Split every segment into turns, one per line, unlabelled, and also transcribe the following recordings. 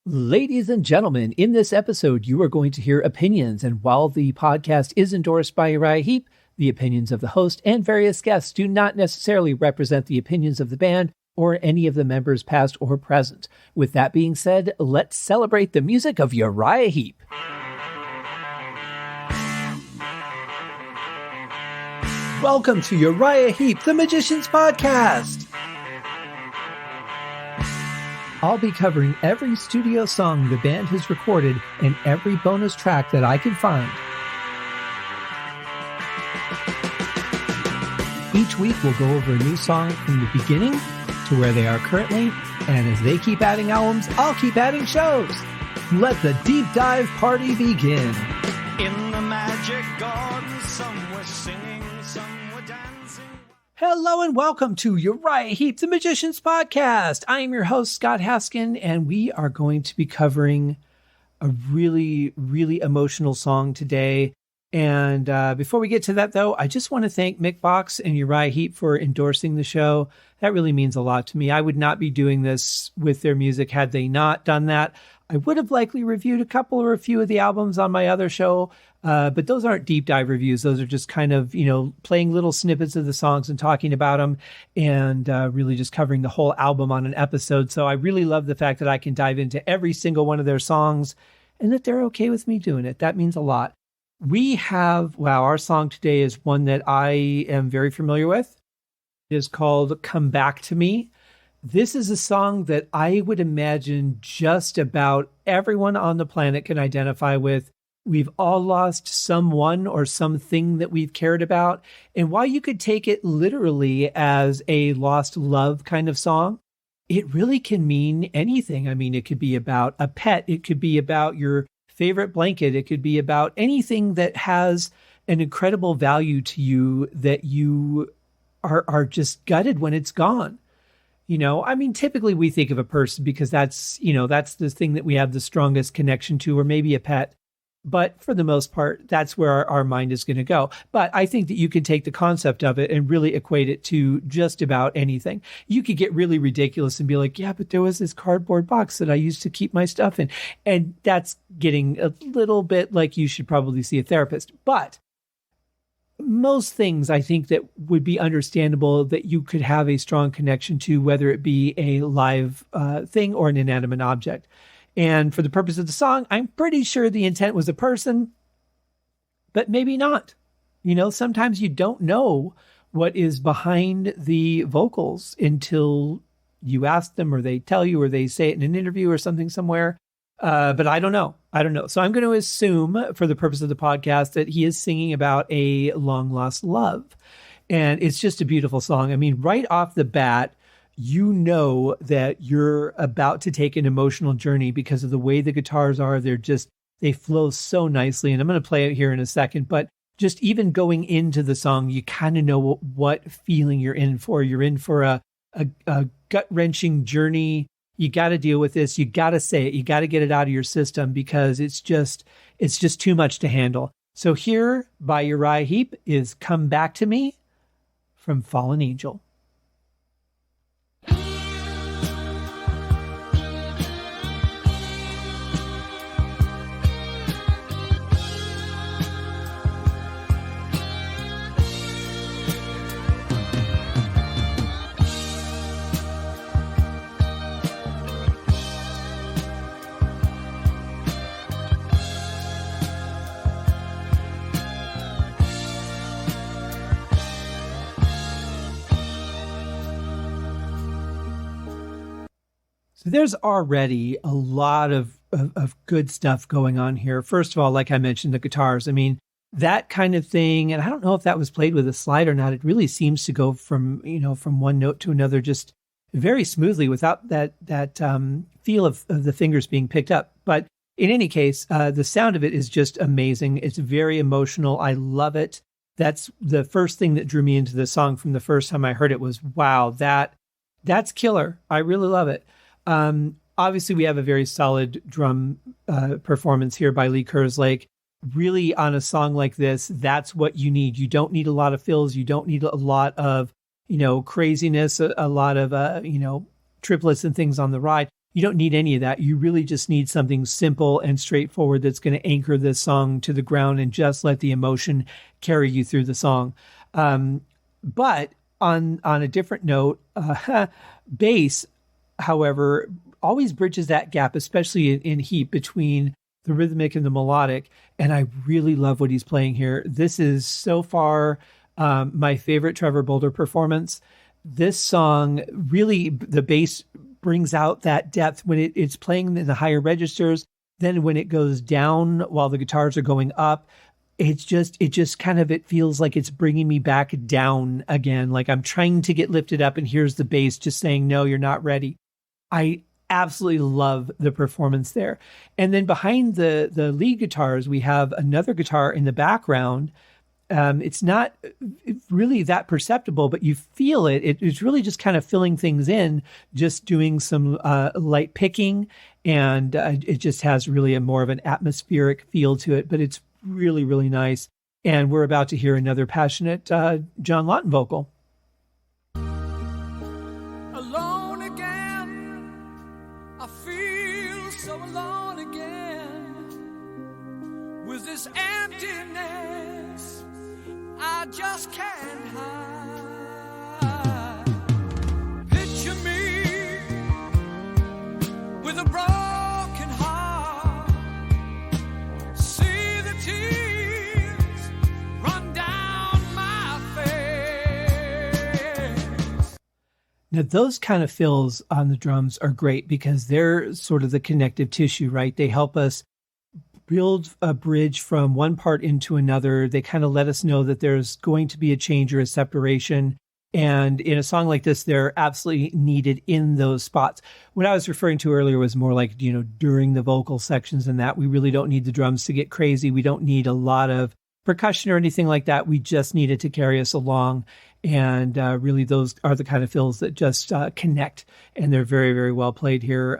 Ladies and gentlemen, in this episode, you are going to hear opinions. And while the podcast is endorsed by Uriah Heep, the opinions of the host and various guests do not necessarily represent the opinions of the band or any of the members past or present. With that being said, let's celebrate the music of Uriah Heep. Welcome to Uriah Heep, the Magician's Podcast. I'll be covering every studio song the band has recorded and every bonus track that I can find. Each week we'll go over a new song from the beginning to where they are currently, and as they keep adding albums, I'll keep adding shows. Let the deep dive party begin.
In the magic garden, some were singing, some were dancing.
Hello and welcome to Uriah Heep, the Magician's Podcast. I am your host, Scott Haskin, and we are going to be covering a really, really emotional song today. And before we get to that, though, I just want to thank Mick and Uriah Heep for endorsing the show. That really means a lot to me. I would not be doing this with their music had they not done that. I would have likely reviewed a couple or a few of the albums on my other show, but those aren't deep dive reviews. Those are just kind of, playing little snippets of the songs and talking about them and really just covering the whole album on an episode. So I really love the fact that I can dive into every single one of their songs and that they're okay with me doing it. That means a lot. Our song today is one that I am very familiar with. It is called Come Back to Me. This is a song that I would imagine just about everyone on the planet can identify with. We've all lost someone or something that we've cared about. And while you could take it literally as a lost love kind of song, it really can mean anything. I mean, it could be about a pet. It could be about your favorite blanket. It could be about anything that has an incredible value to you that you are just gutted when it's gone. Typically we think of a person because that's the thing that we have the strongest connection to, or maybe a pet. But for the most part, that's where our mind is going to go. But I think that you can take the concept of it and really equate it to just about anything. You could get really ridiculous and be like, yeah, but there was this cardboard box that I used to keep my stuff in. And that's getting a little bit like you should probably see a therapist. But most things I think that would be understandable that you could have a strong connection to, whether it be a live thing or an inanimate object. And for the purpose of the song, I'm pretty sure the intent was a person, but maybe not. Sometimes you don't know what is behind the vocals until you ask them or they tell you or they say it in an interview or something somewhere. But I don't know. So I'm going to assume for the purpose of the podcast that he is singing about a long lost love. And it's just a beautiful song. I mean, right off the bat, you know that you're about to take an emotional journey because of the way the guitars are. They flow so nicely. And I'm going to play it here in a second, but just even going into the song, you kind of know what feeling you're in for. You're in for a gut wrenching journey. You got to deal with this. You got to say it. You got to get it out of your system because it's just too much to handle. So here by Uriah Heep is Come Back to Me from Fallen Angel. There's already a lot of good stuff going on here. First of all, like I mentioned, the guitars. I mean, that kind of thing, and I don't know if that was played with a slide or not. It really seems to go from one note to another just very smoothly without that feel of the fingers being picked up. But in any case, the sound of it is just amazing. It's very emotional. I love it. That's the first thing that drew me into the song from the first time I heard it was, wow, that's killer. I really love it. Obviously, we have a very solid drum performance here by Lee Kerslake. Really, on a song like this, that's what you need. You don't need a lot of fills. You don't need a lot of, craziness, a lot of, triplets and things on the ride. You don't need any of that. You really just need something simple and straightforward that's going to anchor this song to the ground and just let the emotion carry you through the song. But on a different note, bass, however, always bridges that gap, especially in Heep, between the rhythmic and the melodic. And I really love what he's playing here. This is so far my favorite Trevor Boulder performance. This song, really, the bass brings out that depth when it's playing in the higher registers. Then when it goes down while the guitars are going up, it feels like it's bringing me back down again. Like I'm trying to get lifted up, and here's the bass just saying, no, you're not ready. I absolutely love the performance there. And then behind the lead guitars, we have another guitar in the background. It's not really that perceptible, but you feel it. It's really just kind of filling things in, just doing some light picking, and it just has really a more of an atmospheric feel to it, but it's really, really nice. And we're about to hear another passionate John Lawton vocal.
Alone again, I feel so alone again, with this emptiness I just can't hide. Picture me with a broken heart, see the tears run down my face.
Now, those kind of fills on the drums are great because they're sort of the connective tissue, right? They help us build a bridge from one part into another. They kind of let us know that there's going to be a change or a separation. And in a song like this, they're absolutely needed in those spots. What I was referring to earlier was more like, during the vocal sections and that. We really don't need the drums to get crazy. We don't need a lot of percussion or anything like that. We just need it to carry us along. And really, those are the kind of fills that just connect. And they're very, very well played here.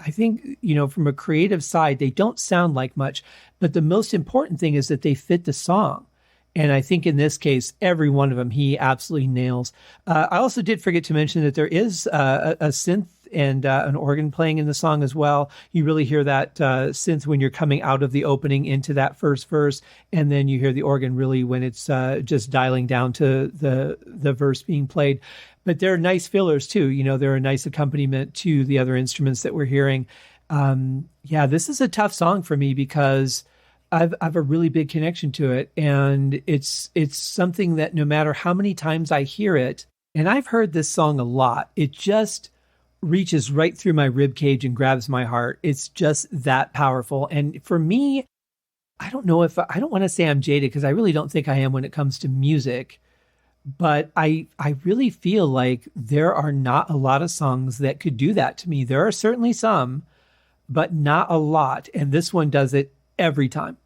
I think, from a creative side, they don't sound like much, but the most important thing is that they fit the song. And I think in this case, every one of them, he absolutely nails. I also did forget to mention that there is a synth and an organ playing in the song as well. You really hear that synth when you're coming out of the opening into that first verse. And then you hear the organ really when it's just dialing down to the verse being played. But they're nice fillers too. They're a nice accompaniment to the other instruments that we're hearing. This is a tough song for me because I've a really big connection to it. And it's something that no matter how many times I hear it, and I've heard this song a lot, it just reaches right through my rib cage and grabs my heart. It's just that powerful. And for me, I don't want to say I'm jaded because I really don't think I am when it comes to music. But I really feel like there are not a lot of songs that could do that to me. There are certainly some, but not a lot. And this one does it every time.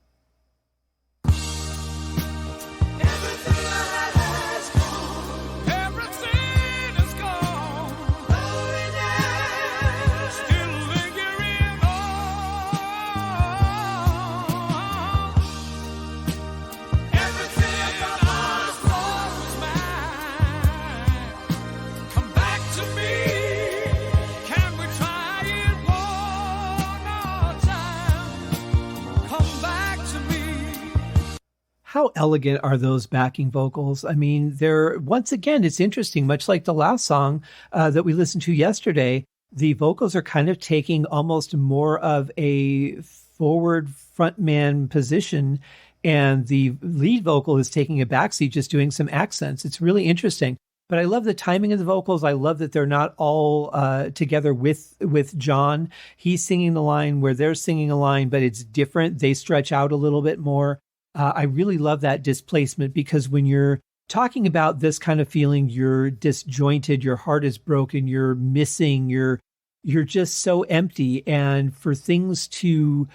How elegant are those backing vocals? I mean, once again, it's interesting, much like the last song that we listened to yesterday, the vocals are kind of taking almost more of a forward frontman position, and the lead vocal is taking a backseat, just doing some accents. It's really interesting. But I love the timing of the vocals. I love that they're not all together with John. He's singing the line where they're singing a line, but it's different. They stretch out a little bit more. I really love that displacement because when you're talking about this kind of feeling, you're disjointed, your heart is broken, you're missing, you're just so empty. And for things to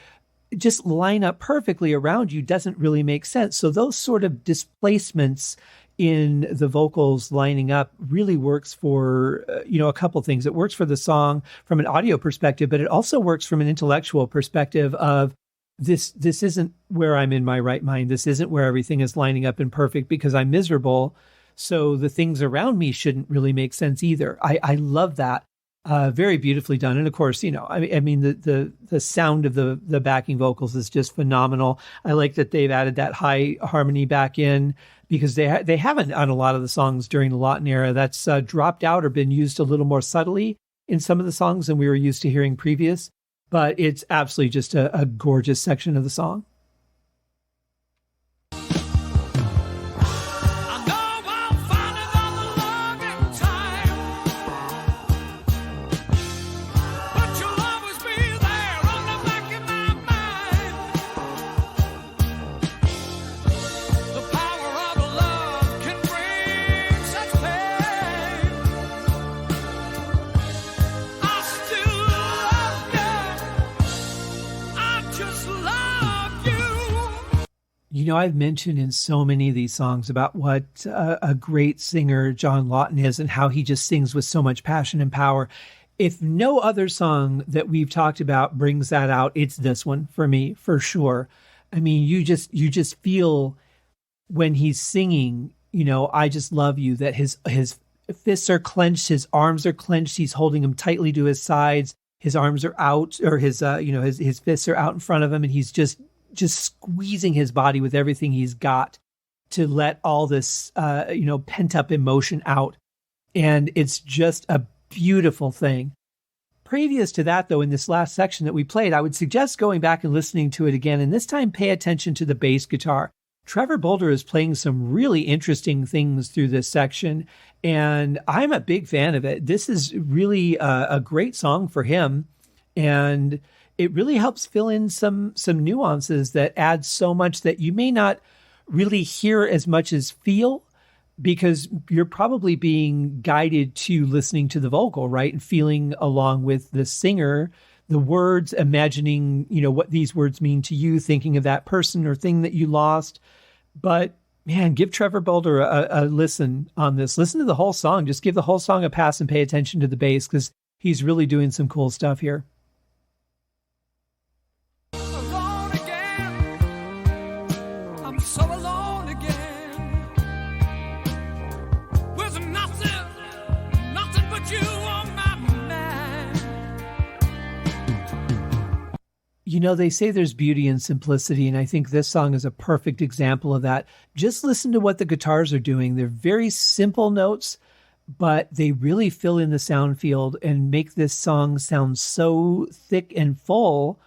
just line up perfectly around you doesn't really make sense. So those sort of displacements in the vocals lining up really works for, a couple things. It works for the song from an audio perspective, but it also works from an intellectual perspective of, This isn't where I'm in my right mind. This isn't where everything is lining up and perfect because I'm miserable. So the things around me shouldn't really make sense either. I love that. Very beautifully done. And of course, I mean, the sound of the backing vocals is just phenomenal. I like that they've added that high harmony back in, because they haven't on a lot of the songs during the Lawton era. That's dropped out or been used a little more subtly in some of the songs than we were used to hearing previous. But it's absolutely just a gorgeous section of the song. I've mentioned in so many of these songs about what a great singer John Lawton is and how he just sings with so much passion and power. If no other song that we've talked about brings that out, it's this one for me, for sure. I mean, you just feel when he's singing, I just love you, that his fists are clenched, his arms are clenched, he's holding them tightly to his sides, his arms are out, or his fists are out in front of him, and he's just squeezing his body with everything he's got to let all this, pent up emotion out. And it's just a beautiful thing. Previous to that, though, in this last section that we played, I would suggest going back and listening to it again, and this time pay attention to the bass guitar. Trevor Boulder is playing some really interesting things through this section, and I'm a big fan of it. This is really a great song for him, and it really helps fill in some nuances that add so much that you may not really hear as much as feel, because you're probably being guided to listening to the vocal, right? And feeling along with the singer, the words, imagining, what these words mean to you, thinking of that person or thing that you lost. But man, give Trevor Boulder a listen on this. Listen to the whole song. Just give the whole song a pass and pay attention to the bass, because he's really doing some cool stuff here. They say there's beauty in simplicity, and I think this song is a perfect example of that. Just listen to what the guitars are doing. They're very simple notes, but they really fill in the sound field and make this song sound so thick and full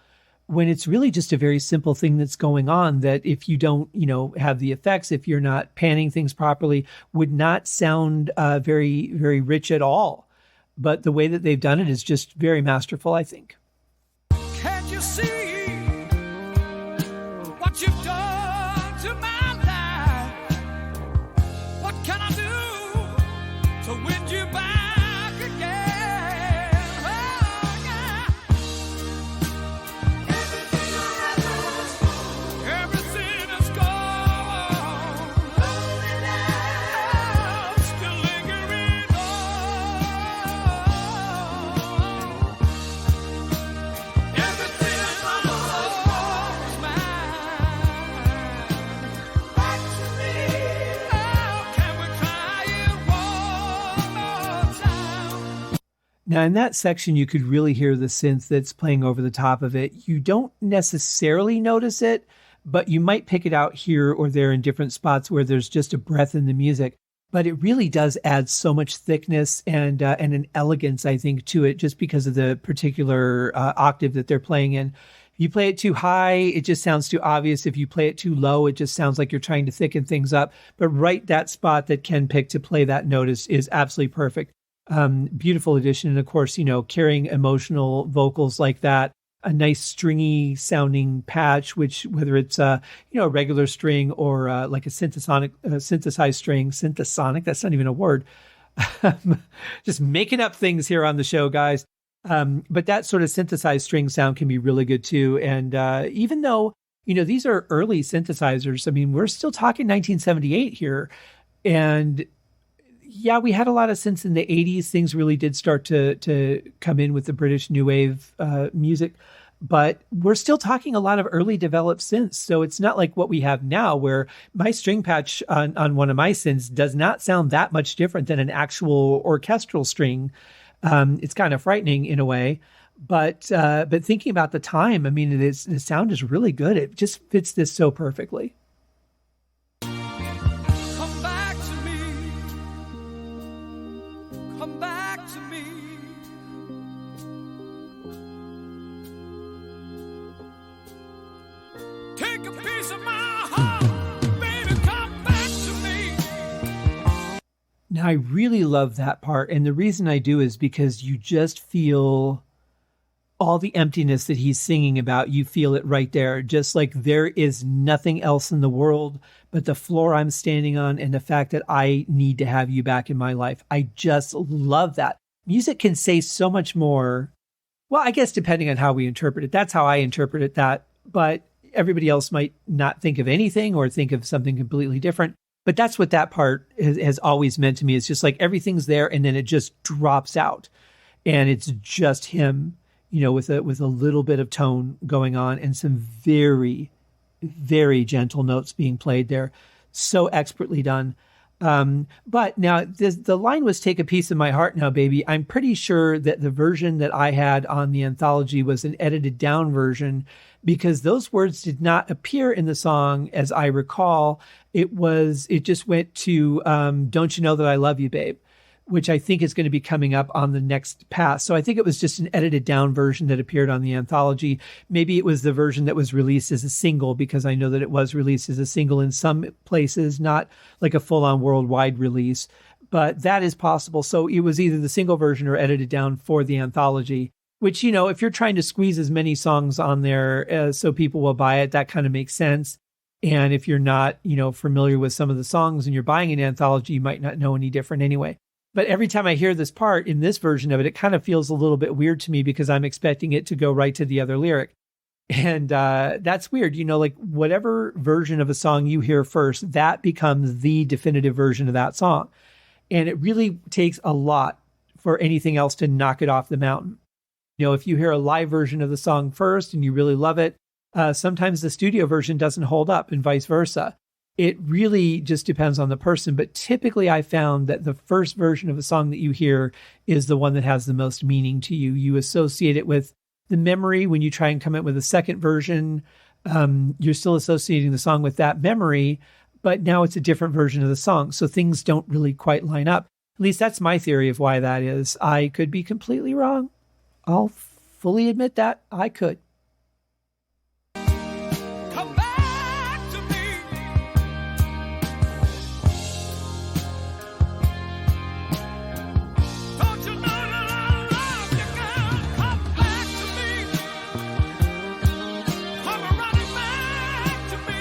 when it's really just a very simple thing that's going on, that if you don't, have the effects, if you're not panning things properly, would not sound very, very rich at all. But the way that they've done it is just very masterful, I think.
Can't you see what you've done to my life? What can I do to win you back again? Oh, yeah. Everything is gone. Loneliness still lingering on. Everything I lost is mine. Back to me. Oh, can we try it one more time?
Now, in that section, you could really hear the synth that's playing over the top of it. You don't necessarily notice it, but you might pick it out here or there in different spots where there's just a breath in the music. But it really does add so much thickness and an elegance, I think, to it, just because of the particular octave that they're playing in. If you play it too high, it just sounds too obvious. If you play it too low, it just sounds like you're trying to thicken things up. But right that spot that Ken picked to play that note is absolutely perfect. Beautiful addition. And of course, carrying emotional vocals like that, a nice stringy sounding patch, which whether it's a regular string or like a synthesized string, synthesonic, that's not even a word. Just making up things here on the show, guys. But that sort of synthesized string sound can be really good too. And even though, these are early synthesizers, I mean, we're still talking 1978 here. And yeah, we had a lot of synths in the 80s. Things really did start to come in with the British New Wave music. But we're still talking a lot of early developed synths. So it's not like what we have now, where my string patch on one of my synths does not sound that much different than an actual orchestral string. It's kind of frightening in a way, but thinking about the time, I mean, the sound is really good. It just fits this so perfectly.
Come back to me. Come back to me. Take a piece of my heart, baby, come back to me.
Now, I really love that part. And the reason I do is because you just feel all the emptiness that he's singing about. You feel it right there. Just like there is nothing else in the world but the floor I'm standing on and the fact that I need to have you back in my life. I just love that. Music can say so much more. Well, I guess depending on how we interpret it, that's how I interpret it, that. But everybody else might not think of anything or think of something completely different. But that's what that part has always meant to me. It's just like everything's there and then it just drops out. And it's just him, with a little bit of tone going on and some very, very gentle notes being played there. So expertly done. But now the line was "Take a Piece of My Heart Now, Baby." I'm pretty sure that the version that I had on the anthology was an edited down version, because those words did not appear in the song as I recall. It just went to "Don't You Know That I Love You, Babe," which I think is going to be coming up on the next pass. So I think it was just an edited down version that appeared on the anthology. Maybe it was the version that was released as a single, because I know that it was released as a single in some places, not like a full-on worldwide release, but that is possible. So it was either the single version or edited down for the anthology, which, if you're trying to squeeze as many songs on there so people will buy it, that kind of makes sense. And if you're not, familiar with some of the songs and you're buying an anthology, you might not know any different anyway. But every time I hear this part in this version of it, it kind of feels a little bit weird to me because I'm expecting it to go right to the other lyric. And that's weird. Like whatever version of a song you hear first, that becomes the definitive version of that song. And it really takes a lot for anything else to knock it off the mountain. If you hear a live version of the song first and you really love it, sometimes the studio version doesn't hold up and vice versa. It really just depends on the person. But typically I found that the first version of a song that you hear is the one that has the most meaning to you. You associate it with the memory. When you try and come up with a second version, you're still associating the song with that memory, but now it's a different version of the song. So things don't really quite line up. At least that's my theory of why that is. I could be completely wrong. I'll fully admit that I could.
Come back to me. Don't you know that I love you, girl? Come back to me. Come running back to me.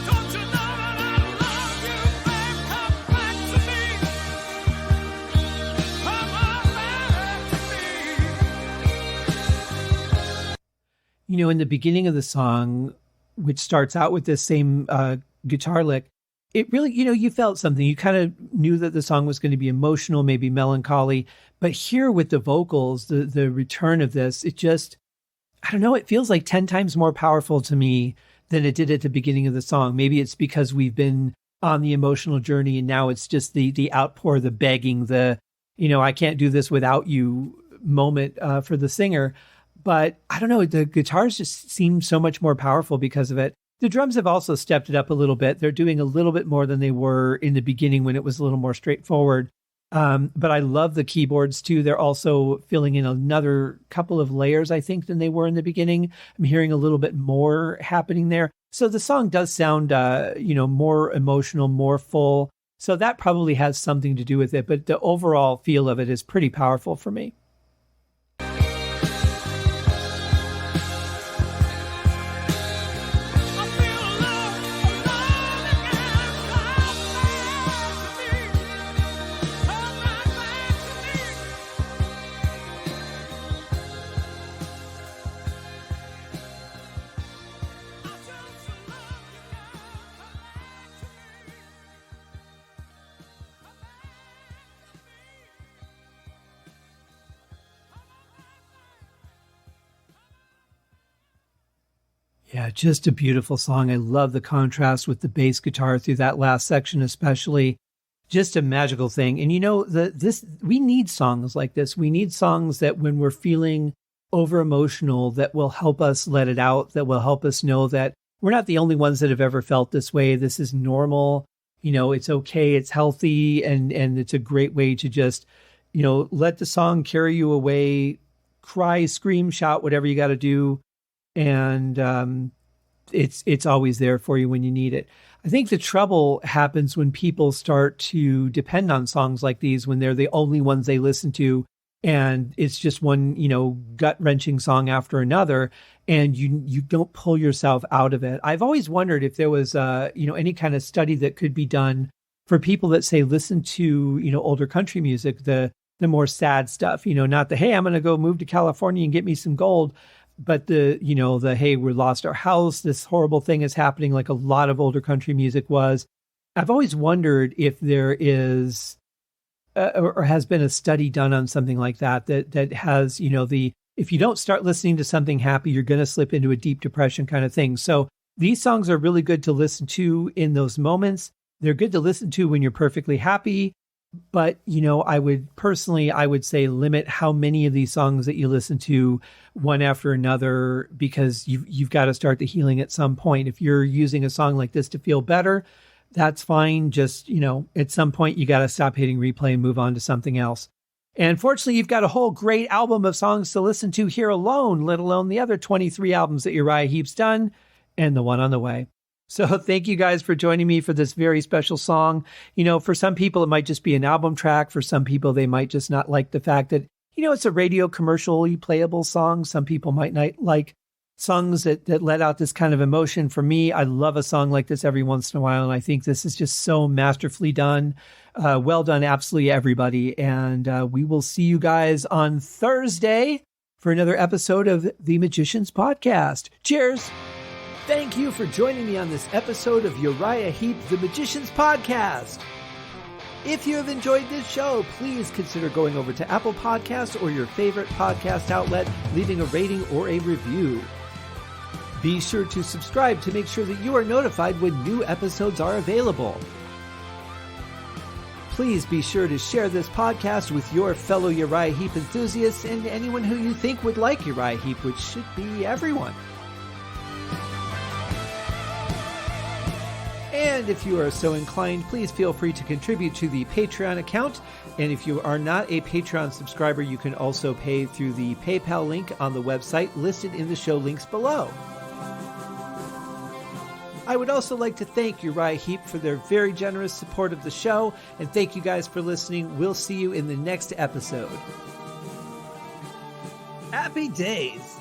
Don't you know that I love you, babe? Come back to me. Come on back to me.
In the beginning of the song, which starts out with this same guitar lick, it really, you felt something. You kind of knew that the song was going to be emotional, maybe melancholy. But here with the vocals, the return of this, it just, I don't know, it feels like 10 times more powerful to me than it did at the beginning of the song. Maybe it's because we've been on the emotional journey and now it's just the outpour, the begging, I can't do this without you moment for the singer. But I don't know, the guitars just seem so much more powerful because of it. The drums have also stepped it up a little bit. They're doing a little bit more than they were in the beginning when it was a little more straightforward. But I love the keyboards too. They're also filling in another couple of layers, I think, than they were in the beginning. I'm hearing a little bit more happening there. So the song does sound, more emotional, more full. So that probably has something to do with it. But the overall feel of it is pretty powerful for me. Yeah, just a beautiful song. I love the contrast with the bass guitar through that last section, especially. Just a magical thing. And we need songs like this. We need songs that when we're feeling over emotional, that will help us let it out, that will help us know that we're not the only ones that have ever felt this way. This is normal. It's okay. It's healthy. And it's a great way to just, let the song carry you away, cry, scream, shout, whatever you got to do. And it's always there for you when you need it. I think the trouble happens when people start to depend on songs like these, when they're the only ones they listen to, and it's just one, gut-wrenching song after another, and you don't pull yourself out of it. I've always wondered if there was, any kind of study that could be done for people that say listen to, older country music, the more sad stuff, not the, hey, I'm going to go move to California and get me some gold. But the, hey, we lost our house, this horrible thing is happening, like a lot of older country music was. I've always wondered if there is or has been a study done on something like that has, if you don't start listening to something happy, you're going to slip into a deep depression kind of thing. So these songs are really good to listen to in those moments. They're good to listen to when you're perfectly happy. But, I would say limit how many of these songs that you listen to one after another, because you've got to start the healing at some point. If you're using a song like this to feel better, that's fine. Just, at some point you got to stop hitting replay and move on to something else. And fortunately, you've got a whole great album of songs to listen to here alone, let alone the other 23 albums that Uriah Heep's done and the one on the way. So thank you guys for joining me for this very special song. For some people, it might just be an album track. For some people, they might just not like the fact that, it's a radio commercially playable song. Some people might not like songs that let out this kind of emotion. For me, I love a song like this every once in a while. And I think this is just so masterfully done. Well done, absolutely everybody. And we will see you guys on Thursday for another episode of The Magicians Podcast. Cheers. Thank you for joining me on this episode of Uriah Heep, The Magicians Podcast. If you have enjoyed this show, please consider going over to Apple Podcasts or your favorite podcast outlet, leaving a rating or a review. Be sure to subscribe to make sure that you are notified when new episodes are available. Please be sure to share this podcast with your fellow Uriah Heep enthusiasts and anyone who you think would like Uriah Heep, which should be everyone. And if you are so inclined, please feel free to contribute to the Patreon account. And if you are not a Patreon subscriber, you can also pay through the PayPal link on the website listed in the show links below. I would also like to thank Uriah Heep for their very generous support of the show. And thank you guys for listening. We'll see you in the next episode. Happy days!